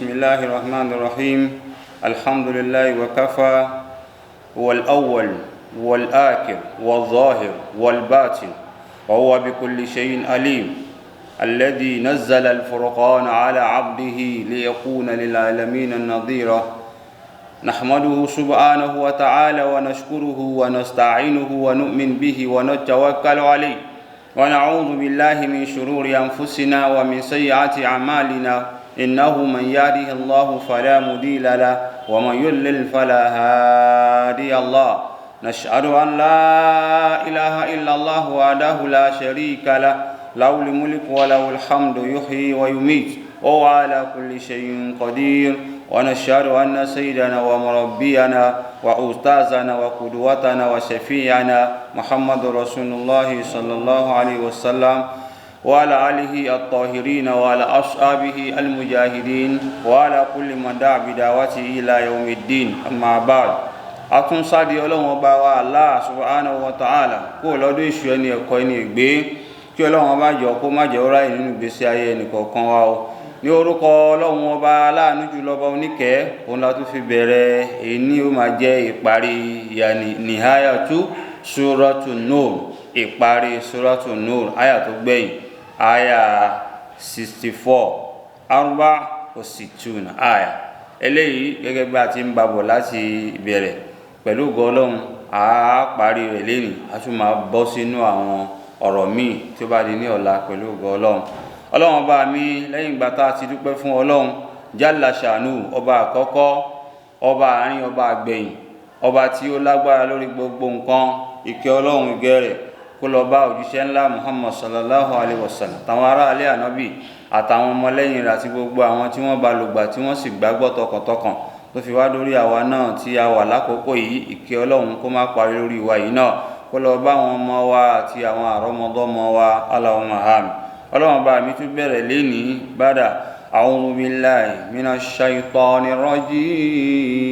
بسم الله الرحمن الرحيم الحمد لله وكفى هو الأول والآخر والظاهر والباطن وهو بكل شيء عليم الذي نزل الفرقان على عبده ليكون للعالمين نظيرا نحمده سبحانه وتعالى ونشكره ونستعينه ونؤمن به ونتوكل عليه ونعوذ بالله من شرور أنفسنا ومن سيئات أعمالنا إنه من يهده الله فلا مضل له ومن يضلل فلا هادي له نشهد أن لا إله إلا الله وحده لا شريك له له الملك وله الحمد يحيي ويميت وهو على كل شيء قدير ونشهد أن سيدنا ومربينا وأستاذنا وقدوتنا وشفيعنا محمد رسول الله صلى الله عليه وسلم وعلى آله الطاهرين وعلى أصحابه المجاهدين وعلى كل من دعا بدعوته إلى يوم الدين أما بعد atún sáàdì ọlọ́run ọba wa Allah subhanahu wa ta'ala kó lọ́dún ìṣù ẹni ẹ̀kọ́ ẹni ìgbé kí ọlọ́run ọba jọ kó má jẹ́ ọ̀rá nínú ìgbésí ayé ẹnìkọ̀ọ̀kan wa o ní orúkọ ọlọ́run ọba aláàánú jùlọ ọba oníkẹ́ òun la tún fi bẹ̀rẹ̀ èyí ní ó máa jẹ́ ìparí yàní nihayatu Suratul Nur ìparí Suratul Nur àyà tó gbẹ̀yìn àyà 64 arba osituna àyà eléyìí gẹ́gẹ́ bí a ti ń babọ̀ láti ìbẹ̀rẹ̀ pẹ̀lú ògo Ọlọ́run a parí rẹ̀ lẹ́yìn a tún máa bọ́ sínú àwọn ọ̀rọ̀ míì tí ó bá di ní ọ̀la pẹ̀lú ògo Ọlọ́run Ọlọ́run ọba mi lẹ́yìn ìgbà tá a ti dúpẹ́ fún Ọlọ́run jalla shanu ọba àkọ́kọ́ ọba àárín ọba àgbẹ̀yìn ọba tí ó lágbára lórí gbogbo nǹkan ìkẹ́ Ọlọ́run ìgẹ́ rẹ̀ kó lọ bá òjíṣẹ́ ńlá Muhammad sallallahu alaihi wasallam táwọn ará alẹ́ ànábì àtàwọn ọmọlẹ́yìn rẹ̀ àti gbogbo àwọn tí wọ́n bá lògbà tí wọ́n sì gbàgbọ́ tọkàntọkàn tó fi wá lórí àwa náà tí a wà lákòókò yìí ìkẹ́ Ọlọ́run kó má parí lórí wa yìí náà kó lọ bá àwọn ọmọ wa àti àwọn àrọ́mọdọ́mọ wa Allahumma àmín Ọlọ́run bá mi tún bẹ̀rẹ̀ lénìí bàdà a'udhu billahi minash shaitanir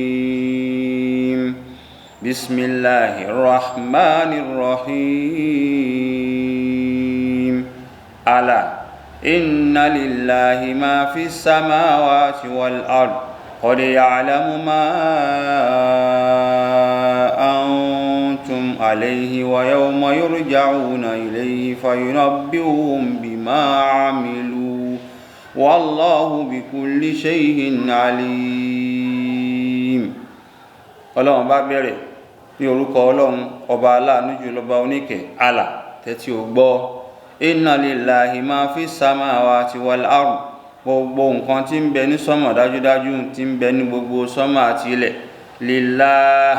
rajim bismillahir rahmanir rahim ala inna lillahi ma fi samawati wal ard qad ya'lamu ma antum alayhi wa yawma yurja'una ilayhi fayunabbi'uhum bima 'amilu wallahu bikulli shay'in alim. Ọlọ́run bá bẹ̀rẹ̀ ní orúkọ Ọlọ́run ọba aláàánú jùlọ ọba oníkẹ́ Allah tẹ́tí ó gbọ́ inna lillahi ma fi samawati wal ard gbogbo nǹkan tí ń bẹ ní sánmọ̀ dájúdájú tí ń bẹ ní gbogbo sánmọ̀ àti ilẹ̀ lillah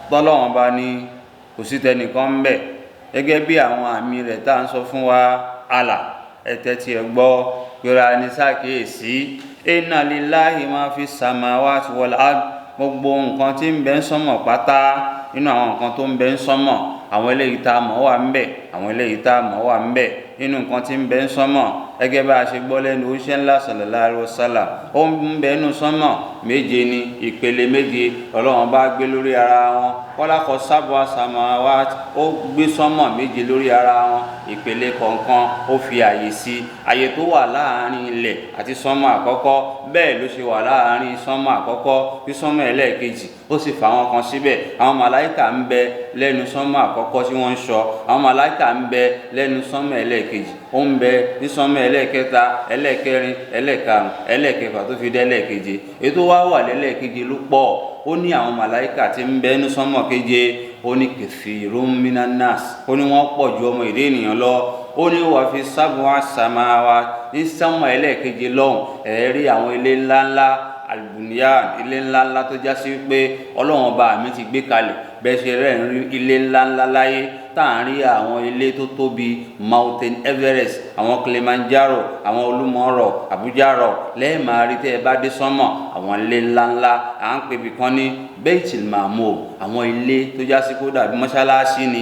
tọ́lọ́run bá ní kò sí tẹnìkan ń bẹ gẹ́gẹ́ bí àwọn àmì rẹ̀ tá à ń sọ fún wa Allah ẹ̀tẹ́ tí ẹ gbọ́ gbéra ní sàkíyèsí inna lillahi ma fi samawati wal ard gbogbo nǹkan tí ń bẹ ń sánmọ̀ pátá nínú àwọn nǹkan tó ń bẹ ń sánmọ̀ àwọn eléyìí tá a mọ̀ wà ń bẹ àwọn eléyìí tá a mọ̀ wà ń bẹ nínú nǹkan tí ń bẹ ń sánmọ̀ gẹ́gẹ́ bá a ṣe gbọ́ lẹ́nu oníṣẹ́ ńlá sallallahu alaihi wasallam ó ń bẹ nínú sánmọ̀ méje ni ìpele méje Ọlọ́run bá gbé lórí ara wọn kọ́lákọ̀ sábà samawat ó gbé sánmọ̀ méje lórí ara wọn ìpele kọ̀ọ̀kan ó fi àyè sí àyè tó wà láàárín ilẹ̀ àti sánmọ̀ àkọ́kọ́ bẹ́ẹ̀ ló ṣe wà láàárín sánmọ̀ àkọ́kọ́ sí sánmọ̀ ẹlẹ́ẹ̀kejì ó sì fà wọn kan síbẹ̀ àwọn màláìkà ń bẹ lẹ́nu sánmọ̀ àkọ́kọ́ tí wọ́n ń ṣọ́ àwọn màláìkà ń bẹ lẹ́nu sánmọ̀ ẹlẹ́ẹ̀kejì ó ń bẹ ní sánmọ̀ ẹlẹ́ẹ̀kẹta ẹlẹ́ẹ̀kẹrin ẹlẹ́ẹ̀karùn ẹlẹ́ẹ̀kẹfà tó fi dé ẹlẹ́ẹ̀keje ètò wa wà lẹ́lẹ́ẹ̀keje ló pọ̀ ó ní àwọn màláìkà tí ń bẹ ní sánmọ̀ keje ó ní kathirun minan nas ó ní wọ́n pọ̀ ju ọmọ èdè ènìyàn lọ ó ní wà fi sab'a samawat ní sánmọ̀ ẹlẹ́ẹ̀keje lọ́hùn ẹ̀ẹ́rí àwọn ilé ńláńlá albuniyan ilé ńláńlá tó já sí pé Ọlọ́run ọba mi ti gbé kalẹ̀ bẹ́ẹ̀ ṣe rẹ̀ ń rí ilé ńláńlá láyé táàrin àwọn ilé tó tóbi Mountain Everest àwọn Kilimanjaro àwọn Olúmọ̀ọ́rọ̀ Àbújárọ̀ lẹ́ẹ̀máa rí tẹ́ ẹ bá dé sánmọ̀ àwọn ilé ńláńlá à ń pè bí kan ní Baitul Ma'mur àwọn ilé tó já sí kó dàbí mọ́ṣáláṣí ni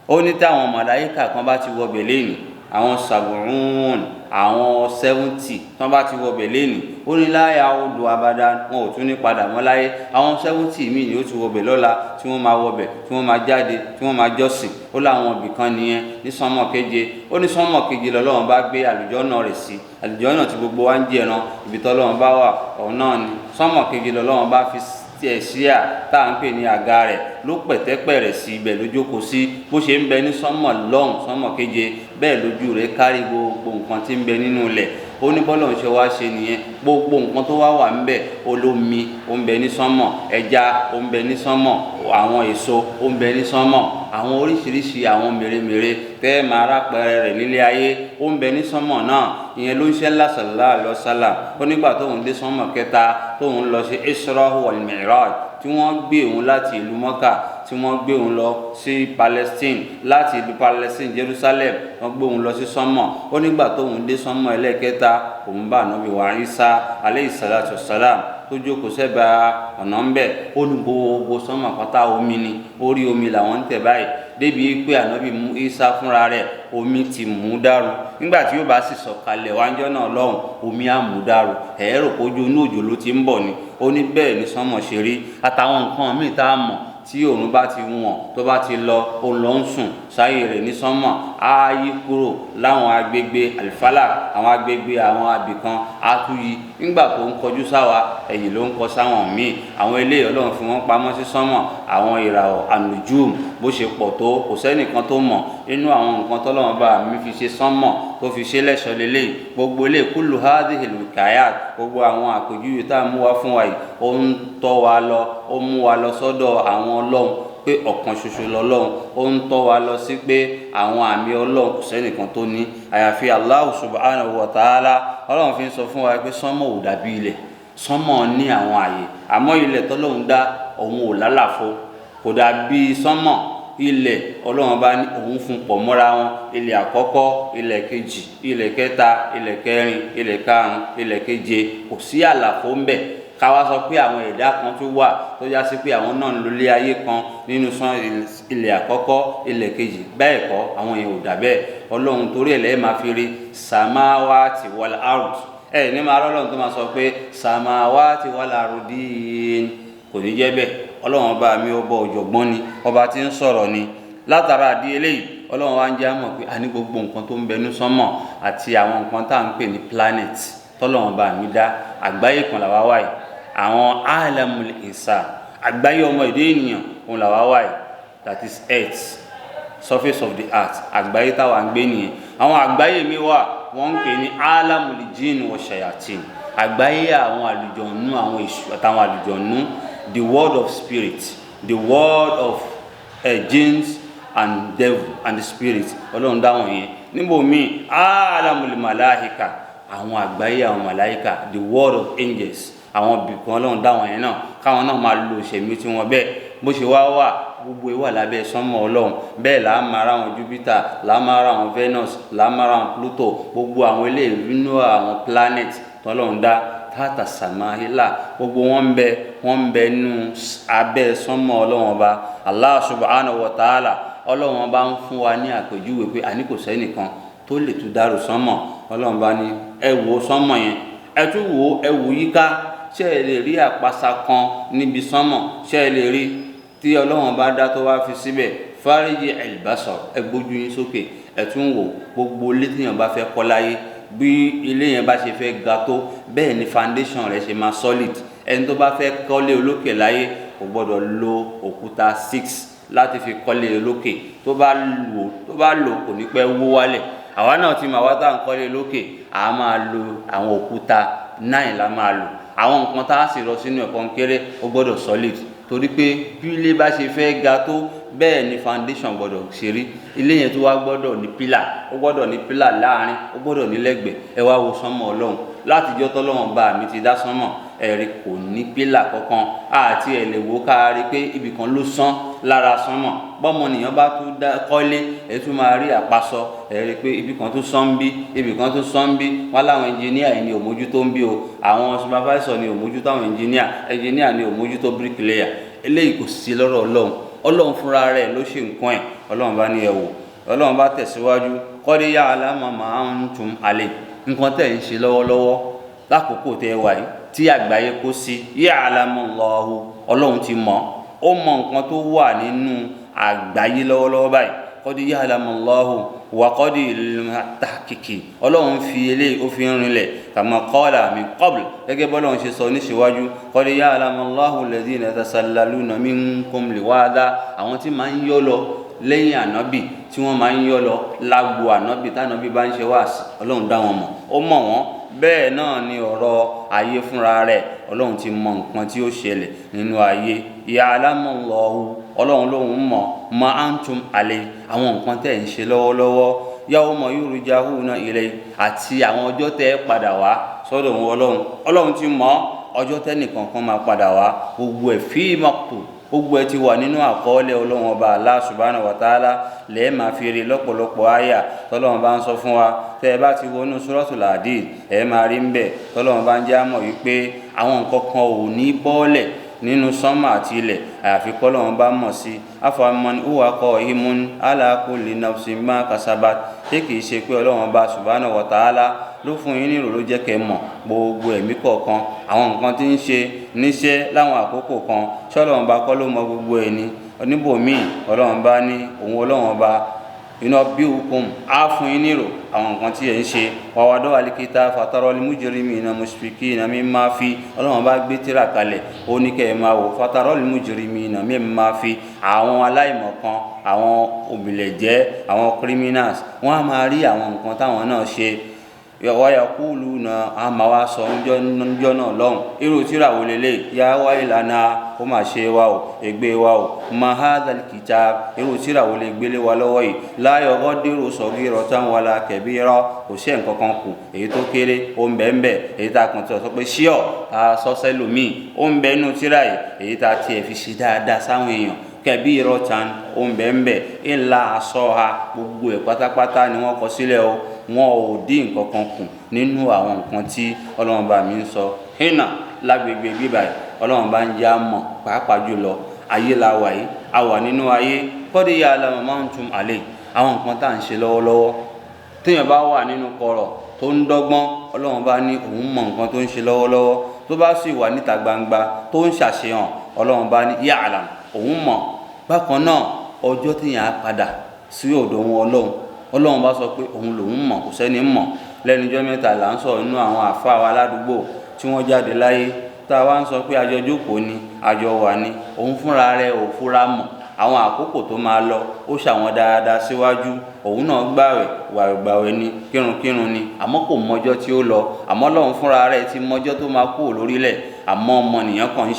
ó ní táwọn màláíkà kan bá ti wọbẹ̀ lẹ́yìn àwọn sab'un àwọn 70 tán bá ti wọbẹ̀ lẹ́nìí ó ní la ya'udu abada wọn ò tún ní padà mọ́ láyé. àwọn 70 míì ni ó ti wọbẹ̀ lọ́la tí wọ́n máa wọbẹ̀ tí wọ́n máa jáde tí wọ́n máa jọ́sìn. ó láwọn ibì kan nìyẹn ní sánmọ̀ keje. ó ní sánmọ̀ keje lọ́lọ́run bá gbé àlùjànnà rẹ̀ sí. àlùjànnà tí gbogbo wa ń jẹran ibi tọ́lọ́run bá wà ọ̀hún náà ni sánmọ̀ keje lọ́lọ́run bá fi tiẹ̀ síà tá à ń pè ní àga rẹ̀ ló pẹ̀tẹ́pẹ̀rẹ̀ sí ibẹ̀ ló jókòó sí. bó ṣe ń bẹ ní sánmọ̀ lọ́hùn sánmọ̀ keje bẹ́ẹ̀ lójú rẹ̀ kárí gbogbo nǹkan tí ń bẹ nínú ilẹ̀. ó ní bọ́lọ̀ ń ṣe wá ṣe nìyẹn. gbogbo nǹkan tó wá wà ń bẹ olómi ó ń bẹ ní sánmọ̀ ẹja ó ń bẹ ní sánmọ̀ àwọn èso ó ń bẹ ní sánmọ̀ àwọn oríṣiríṣi àwọn mèremère tẹ́ máa rápẹrẹ rẹ̀ nílé ayé ó ń bẹ ní sánmọ̀ náà. ìyẹn ló ń ṣe ńlá sallallahu alaihi wasallam ó nígbà tóun dé sánmọ̀ kẹta tóun lọ sí Isra wal Mi'raj tí wọ́n gbé òun láti ìlú Mọ́kà tí wọ́n gbé òun lọ sí Palestine láti ìlú Palestine Jerusalem wọ́n gbé òun lọ sí sánmọ̀. ó nígbà tóun dé sánmọ̀ ẹlẹ́kẹta òun bá Ànábì wa Isa alayhi salatu wassalam tó jókòó sẹ́bà ọ̀nà ń bẹ̀. ó ní gbogbo sánmọ̀ pátá omi ni orí omi làwọn ń tẹ̀ báyìí débi pé Ànábì Isa fúnra rẹ̀ omi ti mú dàrú. nígbà tí yóò bá sì sọ̀kalẹ̀ wájọ́ náà lọ́hùn omi á mú dàrú ẹ̀ẹ́rò kójú inú òjò ló ti ń bọ̀ ni. ó ní bẹ́ẹ̀ ni sánmọ̀ ṣe rí àtàwọn nǹkan míì tá a mọ̀ tí òòrùn bá ti wọ̀n tó bá ti lọ òun lọ ń sùn sáyé rẹ̀ ní sánmọ̀ á yí kúrò láwọn agbègbè àlìfálà àwọn agbègbè àwọn abìkan á tún yí. nígbà tó ń kọjú sáwa ẹ̀yìn ló ń kọ sáwọn míì. àwọn eléyìí Ọlọ́run fi wọ́n pamọ́ sí sánmọ̀. àwọn ìràwọ̀ ànùjúùm bó ṣe pọ̀ tó kò sẹ́nìkan tó mọ̀ nínú àwọn nǹkan tọ́lọ́run bá mi fi ṣe sánmọ̀ tó fi ṣe lẹ́ṣọ̀ lélẹ́yìí. gbogbo eléyìí kullu hadhihi al-hikayat gbogbo àwọn àpèjúwe tá a mú wá fún wa yìí ó ń tọ́ wa lọ ó mú wa lọ sọ́dọ̀ àwọn Ọlọ́run pé ọ̀kan ṣoṣo lọ́lọ́run ó ń tọ́ wa lọ sí pé àwọn àmì Ọlọ́run kò sẹ́nìkan tó ní àyàfi Allah subhanahu wa ta'ala. Ọlọ́run fi ń sọ fún wa pé sánmọ̀ ò dàbí ilẹ̀ sánmọ̀ ní àwọn àyè àmọ́ ilẹ̀ tọ́lọ́run dá òun ò lálàfo kò dàbí sánmọ̀. ilẹ̀ Ọlọ́run bá ní òun fún pọ̀ mọ́ra wọn ilẹ̀ àkọ́kọ́ ilẹ̀ kejì ilẹ̀ kẹta ilẹ̀ kẹrin ilẹ̀ karùn-ún ilẹ̀ keje kò sí àlàfo ń bẹ. káwa sọ pé àwọn ẹ̀dá kan tó wà tó já sí pé àwọn náà ń lólé ayé kan nínú sán ilẹ̀ àkọ́kọ́ ilẹ̀ kejì bẹ́ẹ̀ kọ́ àwọn yẹn ò dà bẹ́ẹ̀. Ọlọ́run torí ẹ̀ lẹ́ẹ̀ máa fi rí samawati wal ard ní máa rọ́lọ́run tó máa sọ pé samawati wal ardin kò ní jẹ́ bẹ́ẹ̀. Ọlọ́run ọba mi ọba ọ̀jọ̀gbọ́n ni ọba tí ń sọ̀rọ̀ ni. látara àdí eléyìí Ọlọ́run wa ń jẹ́ àmọ̀ pé a ní gbogbo nǹkan tó ń bẹ ní sánmọ̀ àti àwọn nǹkan tá à ń pè ní planet tọ́lọ́run ọba mi dá àgbáyé kan làwa wáyé àwọn alamul insan àgbáyé ọmọ èdè ènìyàn òun làwa wáyé that is earth surface of the earth àgbáyé táwa ń gbé nìyẹn. àwọn àgbáyé mi wà wọ́n ń pè ní alamul jinn wa shayatin àgbáyé àwọn àlùjọ̀nnú àwọn èṣù àtàwọn àlùjọ̀nnú the world of spirit the world of jinns and devil and the spirit Ọlọ́run dáwọn yẹn. níbo míì alamul malaika àwọn àgbáyé àwọn malaika the world of angels àwọn bìkan Ọlọ́run dáwọn yẹn náà káwọn náà máa lo ìṣẹ̀mí tí wọ́n bẹ́ẹ̀ bó ṣe wá wà gbogbo ìwà lábẹ́ sánmọ̀ Ọlọ́run bẹ́ẹ̀ là á máa ra àwọn Jupiter là á máa ra àwọn Venus là á máa ra àwọn Pluto gbogbo àwọn eléyìí nínú àwọn planet tọ́lọ́run dá tata samahila gbogbo wọn ń bẹ nínú abẹ́ sánmọ̀ Ọlọ́run ọba Allah subhanahu wa ta'ala. Ọlọ́run ọba ń fún wa ní àpèjúwe pé àní kò sẹ́nìkan tó lè tún dárò sánmọ̀. Ọlọ́run bá ní ẹ wo sánmọ̀ yẹn ẹ tún wo ẹ wò yíká ṣé ẹ lè rí àpáṣà kan níbi sánmọ̀ ṣé ẹ lè rí tí Ọlọ́run bá dá tó wá fi síbẹ̀ fáríjì albasar ẹ gbójú yín sókè ẹ tún wò gbogbo ilé téèyàn bá fẹ́ kọ́ láyé bí ilé yẹn bá ṣe fẹ́ ga tó bẹ́ẹ̀ ni foundation rẹ̀ ṣe máa solid. ẹni tó bá fẹ́ kọ́lé olókè láyé kò gbọ́dọ̀ lo òkúta 6 láti fi kọ́lé olókè tó bá lò kò ní pẹ́ wó wálẹ̀. àwa náà ti máa wá tá à ń kọ́lé lókè a máa lo àwọn òkúta 9 la máa lò. àwọn nǹkan tá a sì rọ sínú ẹ̀kọ́ kéré ó gbọ́dọ̀ solid torí pé bí ilé bá ṣe fẹ́ ga tó bẹ́ẹ̀ ni foundation gbọ́dọ̀ ṣe rí. ilé yẹn tó wá gbọ́dọ̀ ní pílà ó gbọ́dọ̀ ní pílà láàrin ó gbọ́dọ̀ ní lẹ́gbẹ̀ẹ́. ẹ wá wo sánmọ̀ Ọlọ́run látijọ́ tọ́lọ́run bá mi ti dá sánmọ̀ ẹ̀rí kò ní pílà kankan àti ẹ̀ lè wo ká rí pé ibì kan ló sán lára sánmọ̀. bọ́mọnìyàn bá tún kọ́lé ẹ̀ tún máa rí àpasọ ẹ̀rí pé ibì kan tún sán bí ibì kan tún sán bí. wọ́n láwọn ẹnjìníà yìí ni òmójútó ń bí o àwọn supervisor ni òmójútó àwọn ẹnjìníà ni òmójútó bricklayer. eléyìí kò sí lọ́rọ̀ Ọlọ́run Ọlọ́run fúnra rẹ̀ ló ṣe nǹkan ẹ̀. Ọlọ́run bá ní ẹ wò ọlọ́run bá tẹ̀síwájú qad ya'lamu ma antum alayh nǹkan tẹ̀ ń ṣe lọ́wọ́lọ́wọ́ lákòókò tẹ́ wà yìí tí àgbáyé kó sí ya'lamu Allahu ọlọ́run ti mọ̀ ó mọ nǹkan tó wà nínú àgbáyé lọ́wọ́lọ́wọ́ báyìí qad ya'lamu Allahu wa qad tahqiqi ọlọ́run fi eléyìí ó fi ń rinlẹ̀ kama qala min qabl gẹ́gẹ́ bọ́lọ́run ṣe sọ níṣíwájú qad ya'lamu Allahu alladhina yatasallaluna minkum liwada àwọn tí máa ń yọ́ lọ lẹ́yìn ànábì tí wọ́n máa ń yọ́ lọ lágbo ànábì tánábì bá ń ṣe wáàsí ọlọ́run dá wọn mọ̀ ó mọ̀ wọ́n bẹ́ẹ̀ náà ni ọ̀rọ̀ ayé fúnra rẹ̀ ọlọ́run ti mọ nǹkan tí ó ṣẹlẹ̀ nínú ayé ya'lamu Allahu ọlọ́run lóhun mọ̀ ma antum alayh àwọn nǹkan tẹ̀ ń ṣe lọ́wọ́lọ́wọ́ yawma yurja'una ilayhi àti àwọn ọjọ́ tẹ́ padà wá sọ́dọ̀ wọn ọlọ́run ti mọ̀ ọjọ́ tẹ́nìkan kan máa padà wá gbogbo ẹ̀ fi maktub gbogbo ẹ ti wà nínú àkọọ́lẹ̀ ọlọ́run ọba Allah subhanahu wa ta'ala lẹ́ẹ̀ máa fi rí lọ́pọ̀lọpọ̀ àyà tọ́lọ́run bá ń sọ fún wa tẹ́ ẹ bá ti wọnú Suratul Hadid ẹ máa rí ń bẹ̀ tọ́lọ́run bá ń já mọ̀ wípé àwọn nǹkan kan ò ní bọ́ọ̀lẹ̀ nínú sánmà àti ilẹ̀ àyàfi kọ́lọ́run bá mọ̀ sí afaman huwa qa'imun ala kulli nafsin ma kasabat ṣé kìí ṣe pé ọlọ́run ọba subhanahu wa ta'ala ló fún yín nírò ló jẹ́ kẹ́ mọ̀ gbogbo ẹ̀mí kọ̀ọ̀kan àwọn nǹkan tí ń ṣe níṣẹ́ láwọn àkókò kan ṣọ́lọ́run bá kọ́ ló mọ gbogbo ẹ̀ ní oníbòmíì ọlọ́run bá ní òun ọlọ́run bá iná bí hukum á fún yín nírò àwọn nǹkan tí ẹ̀ ń ṣe wàwádọ́ alikita fatarọ́ limujrimina mushfikina mimma fi ọlọ́run bá gbé tírà kalẹ̀ ó ní kẹ́ ẹ̀ máa wò fatarọ́ limujrimina mimma fi àwọn aláìmọ̀kan àwọn òbílẹ̀jẹ́ àwọn criminals wọ́n á máa rí àwọn nǹkan táwọn náà ṣe wayaquluna àmà wa sọ níjọ́ náà lọ́hùn irú tírà wò lélẹ̀ yá wáyé lánàá ó mà ṣe wa o ègbé wa o ma hadhal kitab irú tírà wò lè gbélé wa lọ́wọ́ yìí la yughadiru saghiratan wala kabira kò sí nǹkan kan kù èyí tó kéré ó ń bẹ́ẹ̀ èyí tá a kàn tí wọ́n sọ pé ṣíọ̀ a sọ́sẹ́ lómi ó ń bẹ́ẹ̀ nù tírà yìí èyí tá a tiẹ̀ fi ṣe dáadáa sáwọn èèyàn kabiratan ó ń bẹ́ẹ̀ illa asaha gbogbo ẹ̀ pátápátá ni wọ́n kọ sílẹ̀ o wọn ò dín nǹkan kan kù nínú àwọn nǹkan tí ọlọ́run bá mi ń sọ hínà lágbègbè bíbà yìí ọlọ́run bá ń já mọ̀ pàápàá jùlọ ayé la wà yìí a wà nínú ayé qad ya'lamu ma antum alayh àwọn nǹkan tá à ń ṣe lọ́wọ́lọ́wọ́ téèyàn bá wà nínú kọ̀rọ̀ tó ń dọ́gbọ́n ọlọ́run bá ní òun mọ̀ nǹkan tó ń ṣe lọ́wọ́lọ́wọ́ tó bá sì wà níta gbangba tó ń ṣàṣehàn ọlọ́run bá ní ya'lam òun mọ̀ bákan náà ọjọ́ téèyàn á padà sí ọ̀dọ̀ wọn ọlọ́run bá sọ pé òun lòun mọ̀ kò sẹ́ni mọ̀ lẹ́nujọ́ mẹ́ta là ń sọ nínú àwọn àfáà wa aládùúgbò tí wọ́n jáde láyé tá a wá ń sọ pé àjọ jókòó ni àjọ wà ní òun fúnra rẹ̀ ò fúra mọ̀ àwọn àkókò tó máa lọ ó ṣàwọn dáadáa síwájú òun náà gbàwẹ̀ ni kírun ni àmọ́ kò mọjọ́ tí ó lọ àmọ́ Ọlọ́run fúnra rẹ̀ ti mọjọ́ tó máa kú lórílẹ̀ àmọ́ ọmọnìyàn kan ń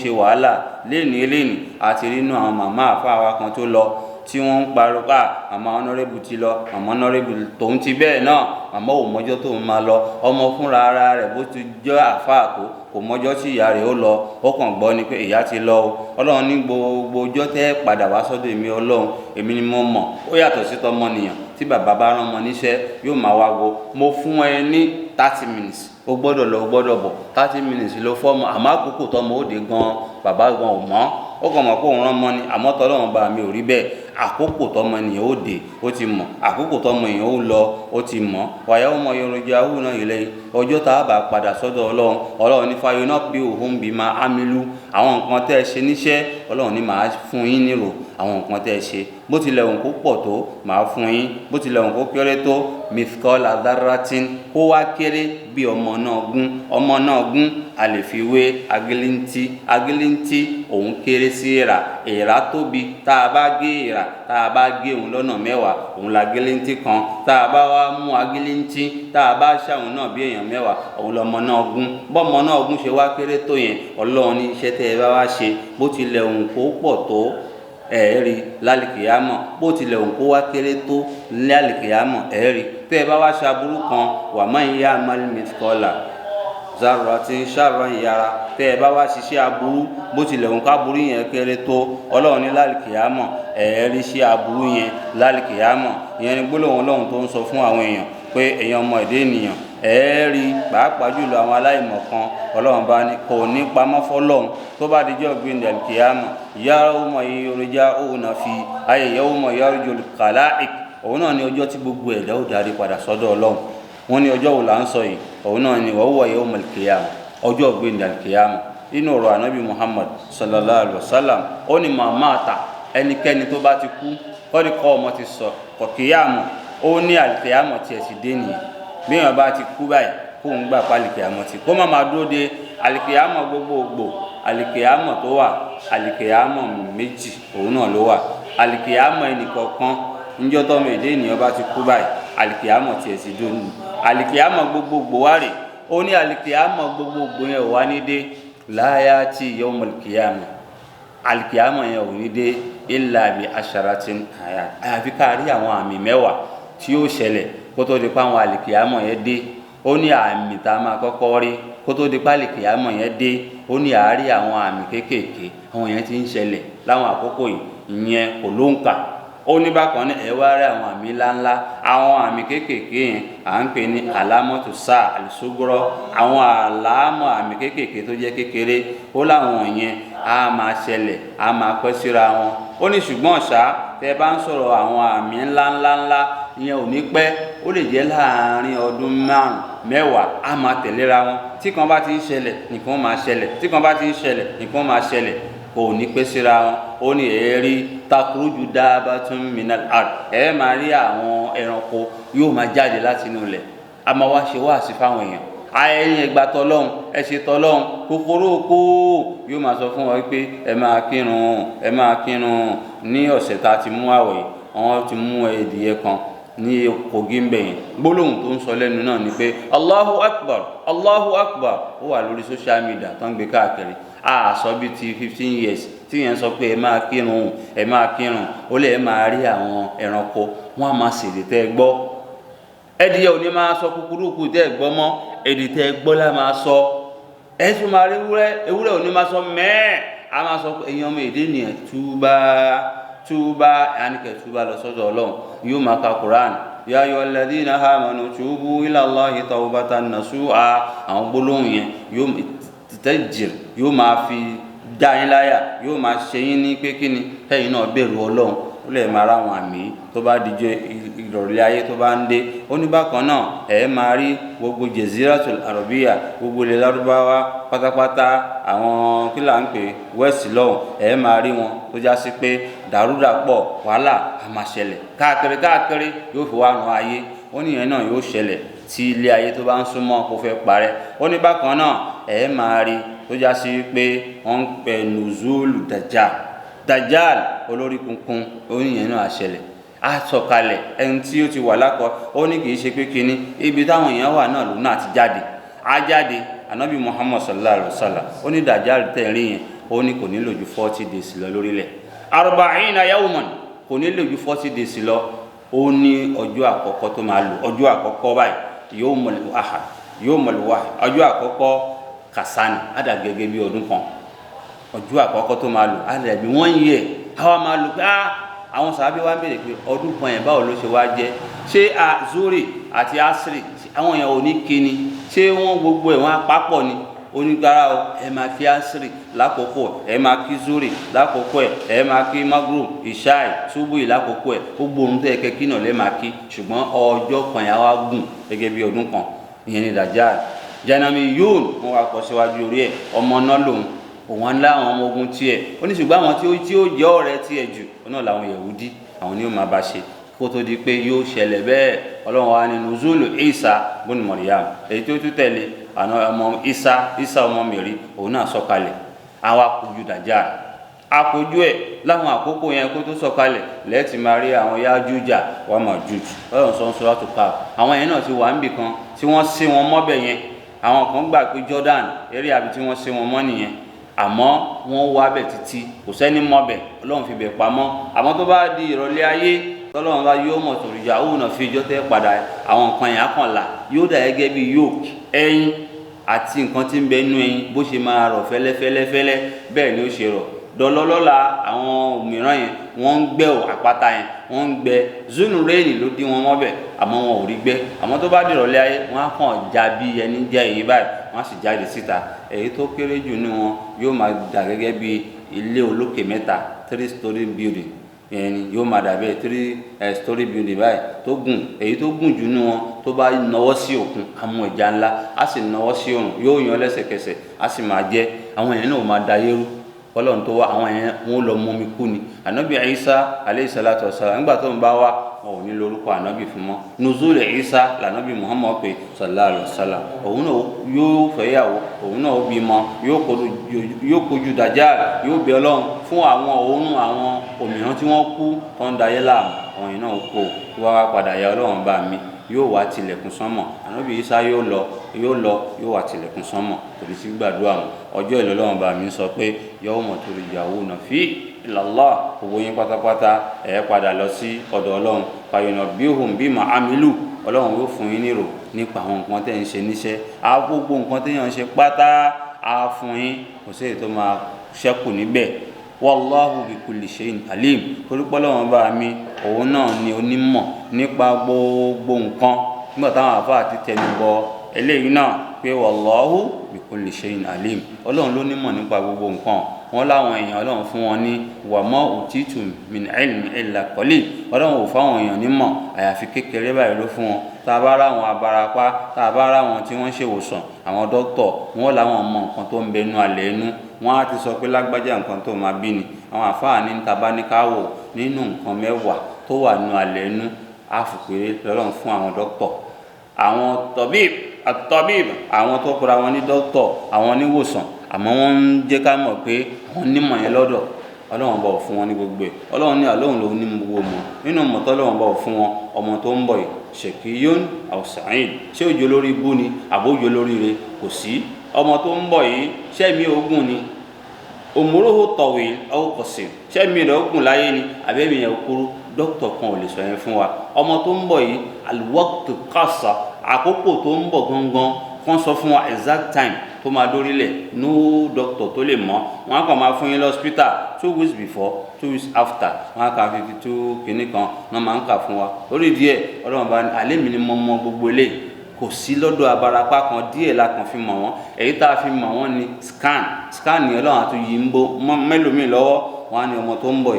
ṣe wàhálà lénìí àti nínú àwọn màmá àfáà wa kan tó lọ tí wọ́n ń parọ́ pa àmọ́ honorable ti lọ àmọ́ honorable tòun ti bẹ́ẹ̀ náà àmọ́ ò mọ́jọ́ tó ń máa lọ ọmọ fúnra ara rẹ̀ bó ti jẹ́ àfáà tó kò mọ́jọ́ tí ìyá rẹ̀ ó lọ ó kàn gbọ́ ni pé ìyá ti lọ o ọlọ́run ní gbogbo ọjọ́ tẹ́ padà wá sọ́dọ̀ èmi ọlọ́run èmi ni mo mọ̀ ó yàtọ̀ sí tọmọnìyàn tí bàbá bá rán ọmọ níṣẹ́ yóò máa wá go mo fún ẹ ní 30 minutes ó gbọ́dọ̀ lọ ó gbọ́dọ̀ bọ̀ 30 minutes ló fọ́ọ̀mù àmọ́ àkókò tọmọ ó dé gan bàbá gan ò mọ́ ó kàn mọ̀ pé òun rán mọ́ ni àmọ́ tọ́lọ́run bá mi ò rí bẹ́ẹ̀ àkókò tọmọ ènìyàn ó dé ó ti mọ̀ àkókò tọmọ ènìyàn ó lọ ó ti mọ̀ wàyà ọmọ yorùjá òun náà ilẹ̀ ọjọ́ tá a bá padà sọ́dọ̀ ọlọ́run ní fayọ náà bí òun bí máa ámìlú àwọn nǹkan tẹ́ ẹ ṣe níṣẹ́ ọlọ́run ní màá fún yín nírò àwọn nǹkan tẹ́ ẹ ṣe bó tilẹ̀ òun kó pọ̀ tó màá fún yín bó tilẹ̀ òun kó kéré tó mithqala dharratin kó wá kéré bí ọmọ náà gún a lè fi wé agilinti òun kéré sí èèrà tóbi tá a bá gé èèrà tá a bá gé òun lọ́nà mẹ́wàá òun la agilinti kan tá a bá wá mú agilinti tá a bá ṣàwọn náà bí èèyàn mẹ́wàá òun lọmọ náà gún bọ́mọ náà gún ṣe wá kéré tó yẹn ọlọ́run ní iṣẹ́ tẹ́ ẹ bá wá ṣe bó tilẹ̀ òun kó pọ̀ tó ẹ̀ẹ́rì lálìkìyàmọ̀ bó tilẹ̀ òun kó wá kéré tó lálìkìyàmọ̀ ẹ̀ẹ́rì tẹ́ ẹ bá wá ṣe aburú kan wà má ń yá amálimẹ̀tìkọ́là zarratin sharran yara tẹ́ ẹ bá wá ṣiṣẹ́ aburú bó tilẹ̀ òun ká aburú yẹn kéré tó ọlọ́run ní lálìkìyàmọ̀ ẹ̀ẹ́rì ṣe aburú yẹn lálìkìyàmọ̀ ìyẹn ni gbólóhùn ọlọ́run tó ń sọ fún àwọn èèyàn pé èèyàn ọmọ èdè ènìyàn ẹ̀ẹ́rí pàápàá jùlọ àwọn aláìmọ̀kan ọlọ́run bá ní kò ní pamọ́ fọ́lọ́run tó bá dijọ́ gbìndẹ̀ kìámà yawma yurja'una fi ayé yawma yarjul khalaiq òun náà ni ọjọ́ tí gbogbo ẹ̀dá ó darí padà sọ́dọ̀ ọlọ́run wọ́n ní ọjọ́ wo là ń sọ yìí òun náà ni wa huwa yawmul qiyamah ọjọ́ gbìndẹ̀ kìámà inú ọ̀rọ̀ ànábì Muhammad sallallahu alaihi wasallam ó ní màmá ta ẹnikẹ́ni tó bá ti kú kọ́ni kọ́ ọmọ ti sọ kọ̀kìyàmù ó ní àlìkìyàmù tiẹ̀ sì dé nìyẹn bí wọn bá ti kú báyìí kó ń gbà pa àlìkìyàmù ti kó má máa dúró de àlìkìyàmù gbogbogbò àlìkìyàmù tó wà àlìkìyàmù méjì òun náà ló wà àlìkìyàmù ẹnìkọ̀ọ̀kan níjọ́ tọ́mọ èdè ènìyàn bá ti kú báyìí àlìkìyàmù tiẹ̀ sì dé nù àlìkìyàmù gbogbogbò wá rè ó ní àlìkìyàmù gbogbogbò yẹn wà ní dé la yati yawmul qiyamah alkiyama yẹn ò ní dé illa bi asharatin ayat àyàfi ká rí àwọn àmì mẹ́wàá tí ó ṣẹlẹ̀ kó tó di pa àwọn alkiyama yẹn dé ó ní àmì tá a máa kọ́kọ́ rí kó tó di pa alkiyama yẹn dé ó ní àárí àwọn àmì kéékèèké àwọn yẹn ti ń ṣẹlẹ̀ láwọn àkókò yìí ìyẹn kò ló ń kà ó ní bákan náà ẹ wá rí àwọn àmì ńláńlá àwọn àmì kéékèèké yẹn à ń pè ní àlámọ́tò sáà àlùsógúrọ́ àwọn àlámọ̀ àmì kéékèèké tó jẹ́ kékeré ó láwọn yẹn á máa ṣẹlẹ̀ á máa pẹ́ síra wọn ó ní ṣùgbọ́n ṣá tẹ bá ń sọ̀rọ̀ àwọn àmì ńláńláńlá ìyẹn ò ní pẹ́ ó lè jẹ́ láàárín ọdún mẹ́wàá á máa tẹ̀léra wọn tí kan bá ti ń ṣẹlẹ̀ nìkan máa ṣẹlẹ̀ tí kan bá ti ń ṣẹlẹ̀ nìkan máa ṣẹlẹ̀ kò ní pẹ́ síra wọn ó ní ẹ̀ẹ́rí takuruju dábàtún minal ard ẹ̀ máa rí àwọn ẹranko yóò máa jáde láti inú ilẹ̀ a máa wá ṣe wáàsí fáwọn èèyàn ayẹyẹ ìgbà tọlọ́hún ẹ ṣe tọlọ́hún kòkòrò kó yóò máa sọ fún wa pé ẹ máa kírun ní ọ̀sẹ̀ tá a ti mú àwẹ̀ àwọn ti mú ẹdìyẹ kan ní Kogi ń bẹ̀yìn gbólóhùn tó ń sọ lẹ́nu náà ni pé Allahu Akbar Allahu Akbar ó wà lórí social media tó ń gbé káàkiri àṣọ bíi ti 15 years tí yẹn sọ pé ẹ máa kírun ó lè máa rí àwọn ẹranko wọn a máa ṣèdè tẹ́ ẹ gbọ́ ẹdìyẹ òní máa sọ kúkúrúkú tẹ́ ẹ gbọ́ mọ́ èdè tẹ́ ẹ gbọ́ la máa sọ ẹ tún máa rí ewúrẹ́ òní máa sọ mẹ́ẹ̀ a máa sọ èèyàn ọmọ èdè nìyẹn túbá àníkẹ́ túbá lọ sọ́dọ̀ Ọlọ́run yóò máa ka Quran ya ayyuhal ladhina amanu tubu ila Allahi tawbatan nasuha àwọn gbólóhùn yẹn yóò tẹ́jìr yóò máa fi dá yín láyà yóò máa ṣe yín ní pé kíni ẹ̀yin náà bẹ̀rù Ọlọ́run ó lè máa ráwọn àmì tó bá dijọ́ ìrọ̀lẹ́ ayé tó bá ń dé ó ní bákan náà ẹ̀ máa rí gbogbo jeziratul arabiya gbogbo ilẹ̀ lárúbáwá pátápátá àwọn kí là ń pè west lọ́hùn ẹ̀ máa rí wọn tó já sí pé dàrúdàpọ̀ wàhálà á máa ṣẹlẹ̀ káàkiri yóò fi wá ràn ayé ó níyẹn náà yóò ṣẹlẹ̀ tí ilé ayé tó bá ń súnmọ́ kó fẹ́ parẹ́ ó ní bákan náà ẹ̀ máa rí tó já sí pé wọ́n ń pè nùzúlù dajjal olórí kunkun ó níyẹn náà ṣẹlẹ̀ á sọ̀kalẹ̀ ẹni tí ó ti wà lákọ̀ ó ní kì í ṣe pé kíní ibi táwọn èèyàn wà náà lòun náà ti jáde á jáde anabi Muhammad sallallahu alaihi wasallam ó ní dajjal tẹ̀rí yẹn ó ní kò nílò ju 40 days lọ lórílẹ̀ 40 yawman kò nílò ju 40 days lọ ó ní ọjọ́ àkọ́kọ́ tó máa lò ọjọ́ àkọ́kọ́ báyìí yawmul wahid ọjọ́ àkọ́kọ́ kàsánì á dà gẹ́gẹ́ bí ọdún kan ọjọ́ àkọ́kọ́ tó máa lò á dà bí wọ́n yẹ àwa máa lò pé àwọn sàábí wa ń bèèrè pé ọdún kan yẹn báwo ló ṣe wá jẹ́ ṣé zuri àti asiri àwọn èèyàn ò ní kíni ṣé wọ́n gbogbo ẹ̀ wọ́n apapọ̀ ni onígbára o ẹ máa kí asiri lákòókò ẹ máa kí zuri lákòókò ẹ máa kí magru ishai subuhi lákòókò ẹ gbogbo ohun tó yẹ kẹ́ kí náà lè máa kí ṣùgbọ́n ọjọ́ kan yẹn wá gùn gẹ́gẹ́ bí ọdún kan ìyẹn ni dajjal janami yóò wọn wá kọ síwájú orí ẹ ọmọ náà lòun òun ńlá àwọn ọmọ ogun tiẹ̀ ó ní ṣùgbọ́n àwọn tí ó jẹ́ ọ̀rẹ́ tiẹ̀ jù náà làwọn Yahudi àwọn ni ó máa bá ṣe kó tó di pé yóò ṣẹlẹ̀ bẹ́ẹ̀ Ọlọ́run wa ní nuzulu Isa bun Maryam èyí tó tún tẹ̀lé àwọn ọmọ Isa ọmọ Mary òun náà sọ̀kalẹ̀ àwa kojú Dajjal àkojú ẹ̀ láwọn àkókò yẹn kó tó sọ̀kalẹ̀ lẹ́ẹ̀tì máa rí àwọn Yajuja wa Majuj Ọlọ́run sọ Suratul Kahf àwọn yẹn náà ti wà níbì kan tí wọ́n sé wọn mọ́bẹ̀ yẹn àwọn kan gbà pé Jordan eré àbí tí wọ́n sé wọn mọ́ nìyẹn àmọ́ wọ́n wá bẹ̀ títí kò sẹ́ni mọ́ bẹ̀ Ọlọ́run fi bẹ̀ pamọ́ àmọ́ tó bá di ìrọ̀lẹ́ ayé tọ́lọ́run bá yóò mọ̀ tòrìjà òun náà fi ijọ́ tẹ́ padà àwọn nǹkan yẹn akànlá yóò dà gẹ́gẹ́ bí yolk ẹyin àti nǹkan tí ń bẹ nínú ẹyin bó ṣe máa rọ̀ fẹ́lẹ́fẹ́lẹ́fẹ́lẹ́ bẹ́ẹ̀ ni ó ṣe rọ̀ dọlọ́lọ́la àwọn mìíràn yẹn wọ́n ń gbẹ́ àpáta yẹn wọ́n ń gbẹ́ zunu rẹ́ẹ̀nì ló dín wọn mọ́bẹ̀ àmọ́ wọn ò rí gbẹ́ àmọ́ tó bá dìrọ̀lẹ́ ayé wọ́n á kàn já bí ẹni jẹ́ èyí báyìí wọ́n á sì jáde síta èyí tó kéré jù ní wọn yóò máa dà gẹ́gẹ́ bí ilé olókè mẹ́ta 3-story building yẹn yóò máa dàbí 3-story building báyìí tó gùn èyí tó gùn jù ní wọn tó bá nawọ́ sí òkun àmú ẹja ńlá á sì nawọ́ sí òrùn yóò yan lẹ́sẹ̀kẹsẹ̀ á sì máa jẹ àwọn yẹn náà máa da yẹ́rú Ọlọ́run tó wá àwọn yẹn wọn lọ mú mi kú ni Ànábì Ìsá alayhi salatu wassalam nígbà tó ń bá wá wọn ò ní lórúkọ Ànábì fún mọ́ nuzul Ìsá lànábì Muhammad pé sallallahu alayhi wa sallam òun náà yóò fẹ́yàwó òun náà bímọ yóò kojú Dajjal yóò bẹ Ọlọ́run fún àwọn òórùn àwọn òmìnira tí wọ́n kú tó ń dayé láàmú àwọn yìí náà kó wá padà ya Ọlọ́run bá mi yóò wá tilẹ̀kùn sánmọ̀ Ànábì Ìsá yóò lọ wá tilẹ̀kùn sánmọ̀ kò ní sí gbàdúrà wọn ọjọ́ ìlọ́lọ́run bá mi sọ pé yawma turja'una fi ila Allah gbogbo yín pátápátá ẹ̀ padà lọ sí ọ̀dọ̀ Ọlọ́run fayunabbihum bima amilu Ọlọ́run yóò fún yín nírò nípa àwọn nǹkan tẹ́ ń ṣe níṣẹ́ á gbogbo nǹkan tẹ́ yàn ń ṣe pátá á fún yín kò sí èyí tó máa ṣẹ́kù níbẹ̀ wallahu bi kulli shay'in alim torípọ́ Ọlọ́run bá mi òun náà ni onímọ̀ nípa gbogbo nǹkan nígbà táwọn àfáà ti tẹnu bọ eléyìí náà pé wallahu bi kulli shay'in alim Ọlọ́run ló nímọ̀ nípa gbogbo nǹkan wọn láwọn èèyàn Ọlọ́run fún wọn ní wa ma utitum min ilmi illa qalil Ọlọ́run ò fáwọn èèyàn nímọ̀ àyàfi kékeré báyìí ló fún wọn tá a bá ráwọn abarapá tá a bá ráwọn tí wọ́n ṣèwòsàn àwọn dókítọ̀ wọn láwọn mọ nǹkan tó ń bẹnu àlẹ́ inú wọn á ti sọ pé lágbájá nǹkan tó máa bí ni àwọn àfáà ní taba ní ká wò nínú nǹkan mẹ́wàá tó wà nínú àlẹ́ inú àfùpéré lọ́lọ́run fún àwọn dókítọ̀ àwọn tọ́bíb àwọn tó kura wọn ní dókítọ̀ àwọn oníwòsàn àmọ́ wọ́n ń jẹ́ ká mọ̀ pé wọ́n nímọ̀ yẹn lọ́dọ̀ Ọlọ́run bọ̀ fún wọn ní gbogbo ẹ̀ Ọlọ́run ní àlóhùn lòun ní gbogbo mọ̀ nínú mọ̀tọ́ Ọlọ́run bọ̀ fún wọn ọmọ tó ń bọ̀ yìí ṣèkíyón àwòsàn ṣé òjò lórí ibú ni àbójò lórí ire kò sí ọmọ tó ń bọ̀ yìí ṣẹ́mi ogun ni òmùróhó tọ̀wé ọkọ̀sì ṣẹ́mi rẹ̀ ogun láyé ni àbẹ́mi yẹn kúrú dókítà kan ò lè sọ yẹn fún wa ọmọ tó ń bọ̀ yìí alwaqtu qasa àkókò tó ń bọ̀ gangan wọ́n sọ fún wa exact time tó máa dórílẹ̀ no doctor tó lè mọ̀ wọ́n á kàn máa fún yín lọ́spítà 2 weeks before 2 weeks after wọ́n á ka 52 kìíní kan náà máa ń kà fún wa lórí díẹ̀ Ọlọ́run bá ní alẹ́ mi ni mo mọ gbogbo eléyìí kò sí lọ́dọ̀ abarapá kan díẹ̀ la kàn fi mọ̀ wọ́n èyí tá a fi mọ̀ wọ́n ni scan ni Ọlọ́run àti yìí ń bó mẹ́lòmíì lọ́wọ́ wọn á ní ọmọ tó ń bọ̀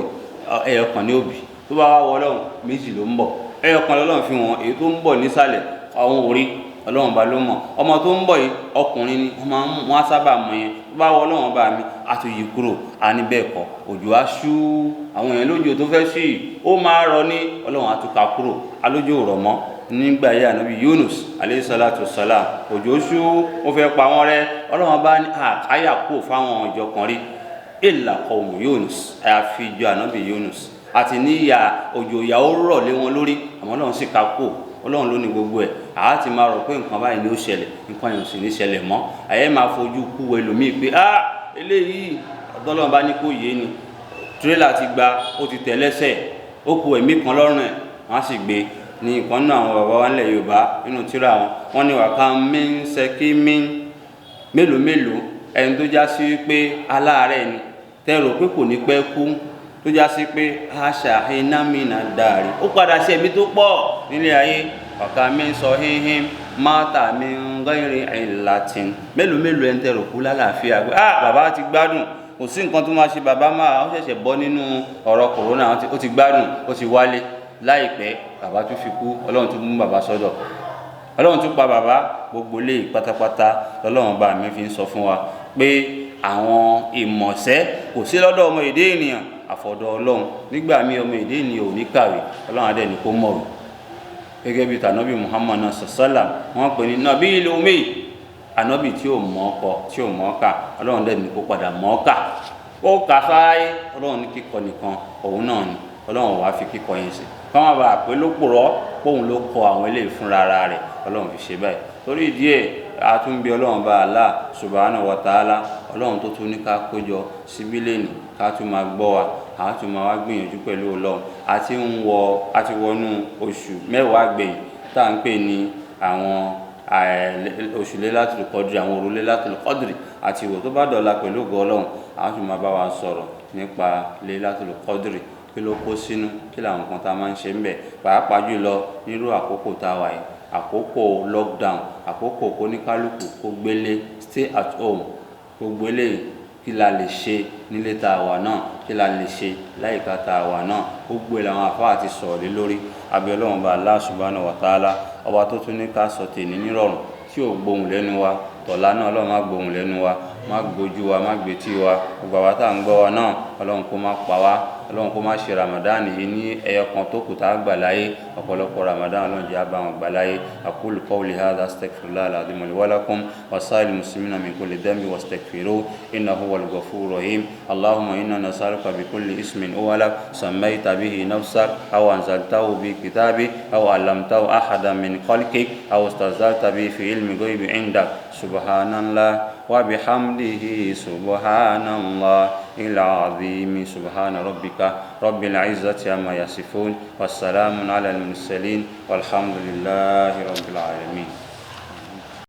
ẹyọ kan ní òbí tó bá wá wọ Ọlọ́run méjì ló ń bọ̀ ẹyọ kan lọ́lọ́run fi wọn èyí tó ń bọ̀ nísàlẹ̀ àwọn orí Ọlọ́run bá ló mọ̀ ọmọ tó ń bọ̀ yìí ọkùnrin ni wọ́n á sábà mọ̀ yẹn tó bá wọ Ọlọ́run bá mi á tún yí kúrò á ní bẹ́ẹ̀ kọ́ òjò á ṣú àwọn èèyàn lójó tó fẹ́ ṣú yìí ó máa rọ ní Ọlọ́run á tún ká kúrò alójó rọ̀ mọ́ nígbà yìí Ànábì Yunus alayhi salatu wassalam òjò ṣú ó fẹ́ pa wọ́n rẹ́ Ọlọ́run bá ní àkáyà kú fáwọn ọjọ́ kan rí illa qawmu Yunus àyàfi ìjọ Ànábì Yunus àti níyà òjò ìyàwó rọ̀ lé wọn lórí àmọ́ Ọlọ́run sì ká kú Ọlọ́run ló ní gbogbo ẹ̀ àá ti máa rò pé nǹkan báyìí ni ó ṣẹlẹ̀ nǹkan yẹn ò sì ní ṣẹlẹ̀ mọ́ àyẹ́ máa fojú kú ẹlòmíì pé eléyìí Ọlọ́run bá ní kó yé ni tírélà ti gba ó ti tẹ̀ lẹ́sẹ̀ ó ku ẹ̀mí kan lọ́rùn ẹ̀ wọ́n á sì gbé ní nǹkan náà àwọn bàbá wa ńlẹ̀ Yorùbá nínú tírà wọn ní wàká mẹ́ńsẹ́kí mélòó ẹni tó já sí pé aláàárẹ̀ ni tẹ́rọ pé kò ní pẹ́ kú tó já sí pé aṣà inámìnà dàrí ó padà sí ẹ̀mí tó pọ̀ nílé ayé ọ̀ka mi ń sọ hínhín máta mi ń gẹ́rin ìlàtìn mélòó ẹni tẹ́rọ kú lálàáfíà pé bàbá ti gbádùn kò sí nǹkan tó máa ṣe bàbá máa ó ṣẹ̀ṣẹ̀ bọ́ nínú ọ̀rọ̀ kòrónà ó ti gbádùn ó ti wálé láìpẹ́ bàbá tún fi kú Ọlọ́run tún mú bàbá sọ́dọ̀ Ọlọ́run tún pa bàbá gbogbo lé pátápátá lọ́lọ́run bá mi fi ń sọ fún wa pé àwọn ìmọ̀ọ́sẹ́ kò sí lọ́dọ̀ ọmọ èdè ènìyàn àfọ̀dọ̀ Ọlọ́run nígbà míì ọmọ èdè ènìyàn ò ní kàwé Ọlọ́run adé ní kó mọ̀wé gẹ́gẹ́ bí tànàbí Muhammad sọ̀sọ́là wọ́n pè ní nàbí ilé omi ànábì tí ò mọ̀ ọkọ tí ò mọ̀ ọ́kà Ọlọ́run dẹ̀ ní kó padà mọ̀ ọ́kà ó kà sáyé Ọlọ́run ní kíkọ nìkan òun náà ni Ọlọ́run wàá fi kíkọ yẹn sí káwọn bá pé ló pòrọ́ póun ló kọ àwọn eléyìí fúnra ara rẹ̀ Ọlọ́run fi ṣe báyìí torí ìdí ẹ̀ àtúnbí Ọlọ́run bá Allah subhanahu wa ta'ala Ọlọ́run tó tún ní ká kójọ síbí lẹ́nìí ká tún máa gbọ́ wa àwọn tún máa wá gbìyànjú pẹ̀lú Ọlọ́run àti wọnú oṣù mẹ́wàá gbẹ̀yìn tá à ń pè ní àwọn oṣù Lailatul Qadri àwọn òru Lailatul Qadri àti ìwò tó bá dọ̀la pẹ̀lú ògo Ọlọ́run a tún máa bá wa sọ̀rọ̀ nípa Laylatul Qadri kí ló kó sínú kí làwọn nǹkan tá a máa ń ṣe ń bẹ̀ pàápàá jùlọ nírú àkókò tá a wà yìí àkókò lockdown àkókò kóníkálukú kó gbélé stay at home kó gbélé kí la lè ṣe nílé tá a wà náà kí la lè ṣe láyìíká tá a wà náà ó gbé làwọn àfáà ti sọ̀rọ̀ lé lórí abẹ́ Ọlọ́run bá Allah subhanahu wa ta'ala ọba tó tún ní ká sọ tèmi nírọ̀rùn tí ò gbóhùn lẹ́nu wa tọ̀la náà Ọlọ́run má gbóhùn lẹ́nu wa má gbójú wa má gbétí wa gbogbo àwa tá à ń gbọ́ wa náà Ọlọ́run kó má pa wá Ọlọ́run kó má ṣe Ramadan yìí ní ẹyọ kan tó kù tá a gbà láyé ọ̀pọ̀lọpọ̀ Ramadan Ọlọ́run jẹ́ àbá wọn gbà láyé aqulu qawli hadha astaghfirullah al-azim li wa lakum wa sa'il muslimina min kulli dhanbi wastaghfiruhu innahu huwal ghafurur rahim allahumma inna nas'aluka bi kulli ismin huwa lak sammayta bihi nafsak aw anzaltahu bi kitabik aw 'allamtahu ahadan min khalqik aw istazarta bihi fi ilmi ghaibi 'indak subhanallah wa bihamdihi subhanallah العظيم سبحان ربك رب العزة عما يصفون والسلام على المرسلين والحمد لله رب العالمين.